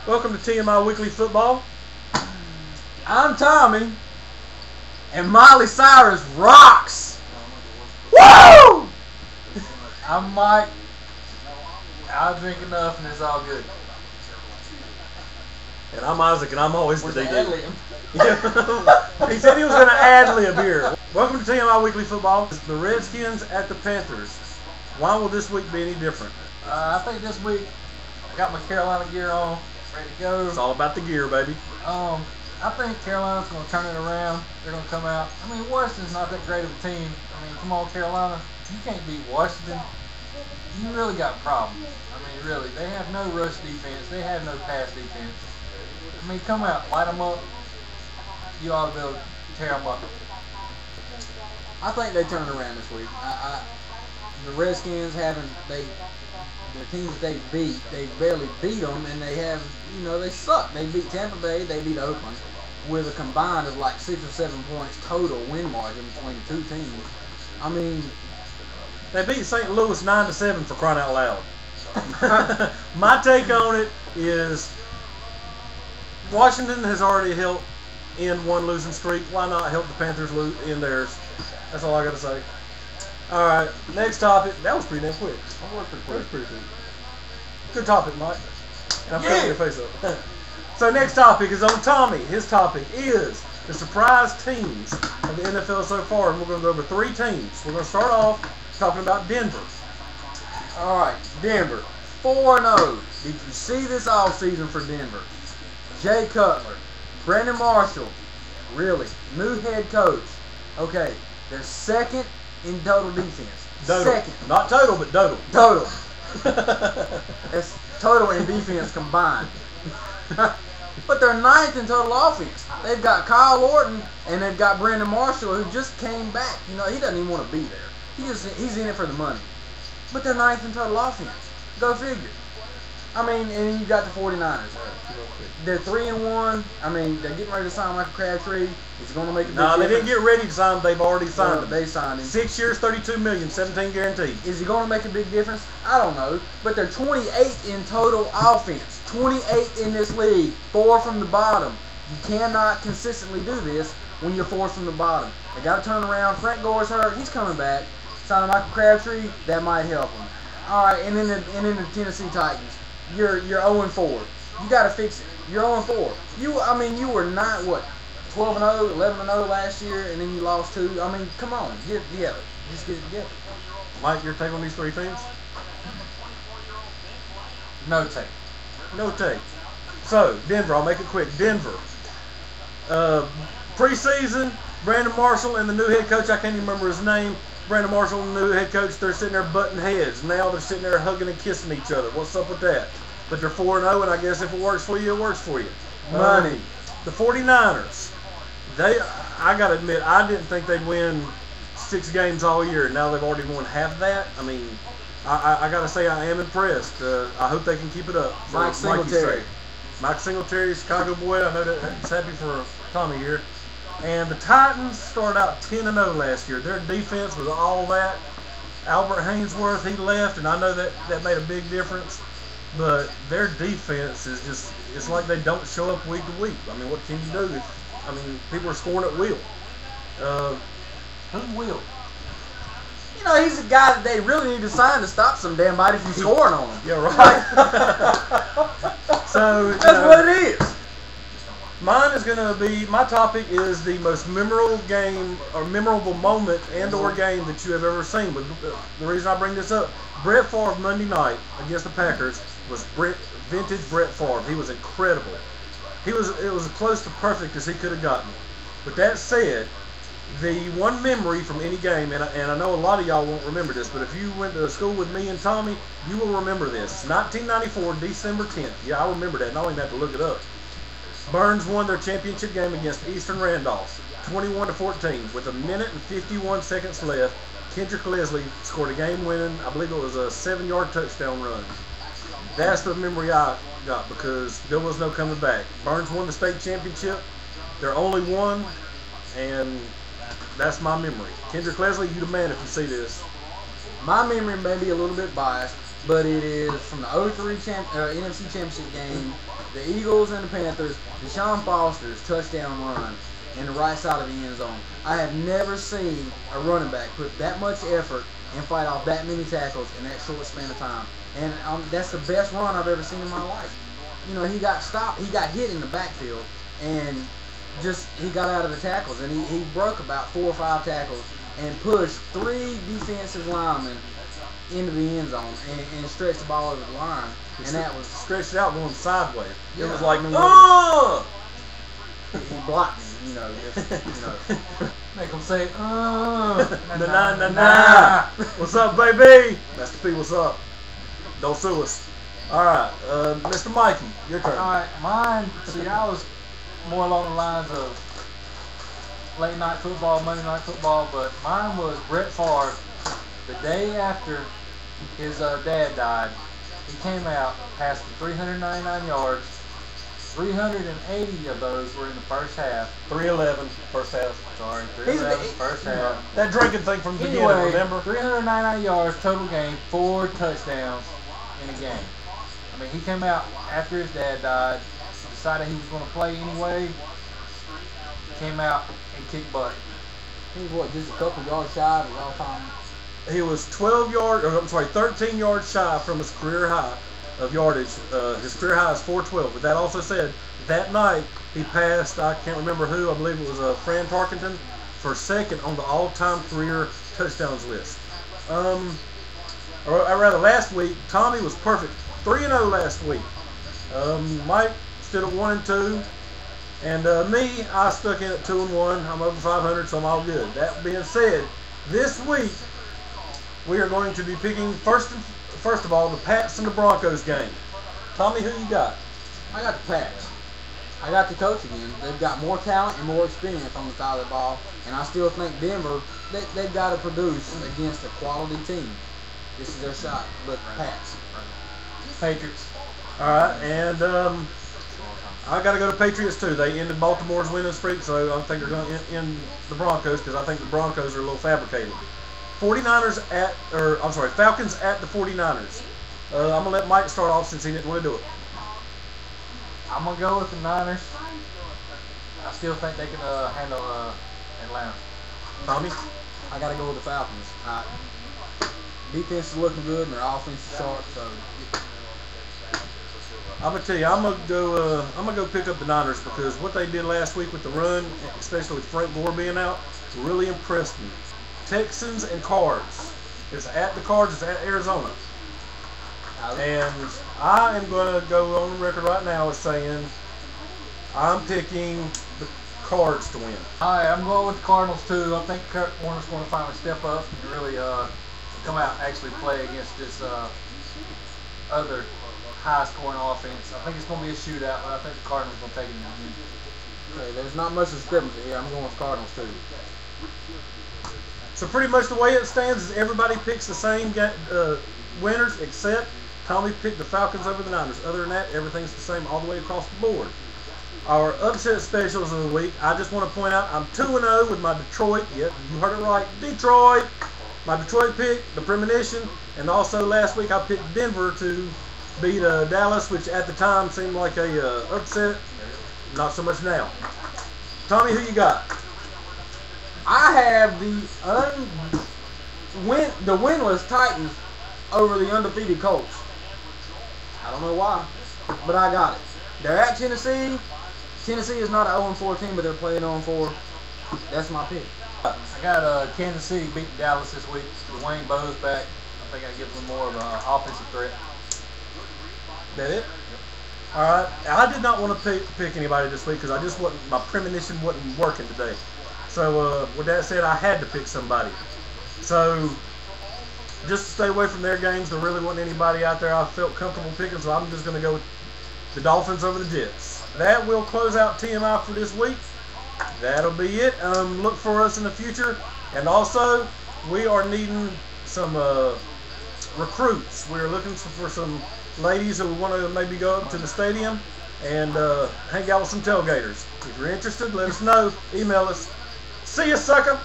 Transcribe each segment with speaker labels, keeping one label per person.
Speaker 1: Welcome to TMI Weekly Football. I'm Tommy, and Miley Cyrus rocks. Woo! I'm Mike. I drink enough, and it's all good.
Speaker 2: And I'm Isaac, and I'm always the DD.
Speaker 1: He said he was going to ad-lib here. Welcome to TMI Weekly Football. It's the Redskins at the Panthers. Why will this week be any different?
Speaker 3: I think this week I got my Carolina gear on, ready to go.
Speaker 2: It's all about the gear, baby.
Speaker 3: I think Carolina's going to turn it around. They're going to come out. I mean, Washington's not that great of a team. I mean, come on, Carolina. You can't beat Washington. You really got problems. I mean, really. They have no rush defense. They have no pass defense. I mean, come out, light them up. You ought to be able to tear them up.
Speaker 4: I think they turn around this week. The Redskins the teams that they beat, they barely beat them, and they have, they suck. They beat Tampa Bay, they beat Oakland, with a combined of like 6 or 7 points total win margin between the two teams. I mean,
Speaker 1: they beat St. Louis 9-7 for crying out loud. My take on it is Washington has already helped end one losing streak. Why not help the Panthers end theirs? That's all I got to say. All right, next topic. That was pretty damn quick. I worked pretty quick. That was pretty quick. Good topic, Mike. And I'm cutting your face up. So next topic is on Tommy. His topic is the surprise teams of the NFL so far, and we're going to go over 3 teams. We're going to start off talking about Denver.
Speaker 4: All right, Denver, 4-0. Did you see this offseason for Denver? Jay Cutler, Brandon Marshall, really, new head coach. Okay, they're second in total defense.
Speaker 1: Total.
Speaker 4: Second.
Speaker 1: Not total, but total.
Speaker 4: Total. It's total and defense combined. But they're 9th in total offense. They've got Kyle Orton and they've got Brandon Marshall, who just came back. He doesn't even want to be there. He's in it for the money. But they're 9th in total offense. Go figure. I mean, and you got the 49ers. They're 3-1. I mean, they're getting ready to sign Michael Crabtree. He's going to make a big difference.
Speaker 1: No, they didn't get ready to sign him. They've already signed him.
Speaker 4: They signed him.
Speaker 1: 6 years, $32 million, 17 guaranteed.
Speaker 4: Is he going to make a big difference? I don't know. But they're 28th in total offense. 28th in this league. 4 from the bottom. You cannot consistently do this when you're 4th from the bottom. They got to turn around. Frank Gore's hurt. He's coming back. Signing Michael Crabtree, that might help him. All right, and then the Tennessee Titans. You're 0-4. You got to fix it. You're 0-4. You were not 12-0, 11-0 last year, and then you lost 2. I mean, come on, get it together. Just get it together.
Speaker 1: Mike, your take on these 3 teams?
Speaker 3: No take.
Speaker 1: No take. So Denver, I'll make it quick. Denver. Preseason, Brandon Marshall and the new head coach. I can't even remember his name. Brandon Marshall and the new head coach. They're sitting there butting heads. Now they're sitting there hugging and kissing each other. What's up with that? But they're 4-0, and I guess if it works for you, it works for you. Money. The 49ers. I got to admit, I didn't think they'd win 6 games all year. Now they've already won half that. I mean, I got to say I am impressed. I hope they can keep it up.
Speaker 4: Mike Singletary.
Speaker 1: Mike Singletary, Chicago boy. I know that's happy for Tommy here. And the Titans started out 10-0 last year. Their defense was all that. Albert Haynesworth, he left, and I know that made a big difference. But their defense is just, it's like they don't show up week to week. I mean, what can you do? People are scoring at will.
Speaker 3: Who will?
Speaker 4: He's a guy that they really need to sign to stop some damn body from scoring on him.
Speaker 1: Yeah, right. So
Speaker 4: that's what it is.
Speaker 1: Mine is going to be, my topic is the most memorable game or memorable moment and or game that you have ever seen. But the reason I bring this up, Brett Favre Monday night against the Packers was vintage Brett Favre. He was incredible. It was close to perfect as he could have gotten. But that said, The one memory from any game, and I know a lot of y'all won't remember this, but if you went to school with me and Tommy, you will remember this. 1994, December 10th. Yeah, I remember that, and I don't even have to look it up. Burns won their championship game against Eastern Randolph, 21-14, with 1 minute and 51 seconds left. Kendrick Leslie scored a game-winning, I believe it was a 7-yard touchdown run. That's the memory I got because there was no coming back. Burns won the state championship. They're only one, and that's my memory. Kendrick Leslie, you the man if you see this.
Speaker 4: My memory may be a little bit biased, but it is from the 03 NFC Championship game, the Eagles and the Panthers, Deshaun Foster's touchdown run in the right side of the end zone. I have never seen a running back put that much effort and fight off that many tackles in that short span of time. And that's the best run I've ever seen in my life. You know, he got stopped, he got hit in the backfield, and he got out of the tackles, and he broke about 4 or 5 tackles and pushed 3 defensive linemen into the end zone and stretched the ball over the line. And that was
Speaker 1: stretched it out going sideways.
Speaker 4: Yeah,
Speaker 1: it was like,
Speaker 4: he blocked me, you know.
Speaker 3: Make them say,
Speaker 1: nah. What's up, baby? Master P, what's up? Don't sue us. All right, Mr. Mikey, your turn.
Speaker 3: All right, mine. See, I was more along the lines of late night football, Monday night football, but mine was Brett Favre. The day after his dad died, he came out, passed for 399 yards. 380 of those were in the first half.
Speaker 1: 311 first half.
Speaker 3: Sorry, 311 first half.
Speaker 1: That drinking thing from the beginning,
Speaker 3: Anyway,
Speaker 1: remember?
Speaker 3: 399 yards total game, 4 touchdowns in a game. I mean, he came out after his dad died, decided he was going to play anyway, came out and kicked butt.
Speaker 4: He was what, just a couple yards shy of his all-time?
Speaker 1: He was 13 yards shy from his career high of yardage. His career high is 412. But that also said, that night he passed, I can't remember who, I believe it was Fran Tarkenton, for second on the all-time career touchdowns list. Or rather, last week, Tommy was perfect. 3-0 last week. Mike stood at 1-2. And me, I stuck in at 2-1. I'm over 500, so I'm all good. That being said, this week we are going to be picking first of all the Pats and the Broncos game. Tommy, who you got?
Speaker 4: I got the Pats. I got the coach again. They've got more talent and more experience on the side of the ball, and I still think Denver, they've got to produce against a quality team. This is their shot, but Pats.
Speaker 3: Patriots.
Speaker 1: All right, and I got to go to Patriots too. They ended Baltimore's winning streak, so I think they're going to end the Broncos because I think the Broncos are a little fabricated. Falcons at the 49ers. I'm going to let Mike start off since he didn't want to do it.
Speaker 3: I'm going to go with the Niners. I still think they can handle Atlanta.
Speaker 1: Tommy?
Speaker 4: I got to go with the Falcons. Defense is looking good and their offense is sharp, so
Speaker 1: I'm gonna tell you, I'm gonna go pick up the Niners because what they did last week with the run, especially with Frank Gore being out, really impressed me. Texans and Cards. It's at the Cards. It's at Arizona, and I am gonna go on the record right now as saying I'm picking the Cards to win.
Speaker 3: Alright, I'm going with the Cardinals too. I think Kurt Warner's going to finally step up and really come out and actually play against this other high-scoring offense. I think it's going to be a shootout, but I think the Cardinals are going to take it in the end.
Speaker 4: Okay, there's not much discrepancy here. I'm going with Cardinals too.
Speaker 1: So pretty much the way it stands is everybody picks the same winners except Tommy picked the Falcons over the Niners. Other than that, everything's the same all the way across the board. Our upset specials of the week, I just want to point out I'm 2-0 with my Detroit. Yep, you heard it right, Detroit. My Detroit pick, the premonition, and also last week I picked Denver to beat Dallas, which at the time seemed like a upset. Not so much now. Tommy, who you got?
Speaker 4: I have the winless Titans over the undefeated Colts. I don't know why, but I got it. They're at Tennessee. Tennessee is not an 0-4 team, but they're playing 0-4. That's my pick.
Speaker 3: I got Kansas City beating Dallas this week. Dwayne Bowe's back. I think I give them more of an offensive threat.
Speaker 1: That it? Yep. All right. I did not want to pick anybody this week because I just wasn't. My premonition wasn't working today. So with that said, I had to pick somebody. So just to stay away from their games, there really wasn't anybody out there I felt comfortable picking, so I'm just going to go with the Dolphins over the Jets. That will close out TMI for this week. That'll be it. Look for us in the future. And also, we are needing some recruits. We're looking for some ladies who want to maybe go up to the stadium and hang out with some tailgaters. If you're interested, let us know. Email us. See ya, sucker.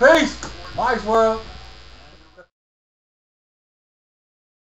Speaker 3: Peace. Mike's World.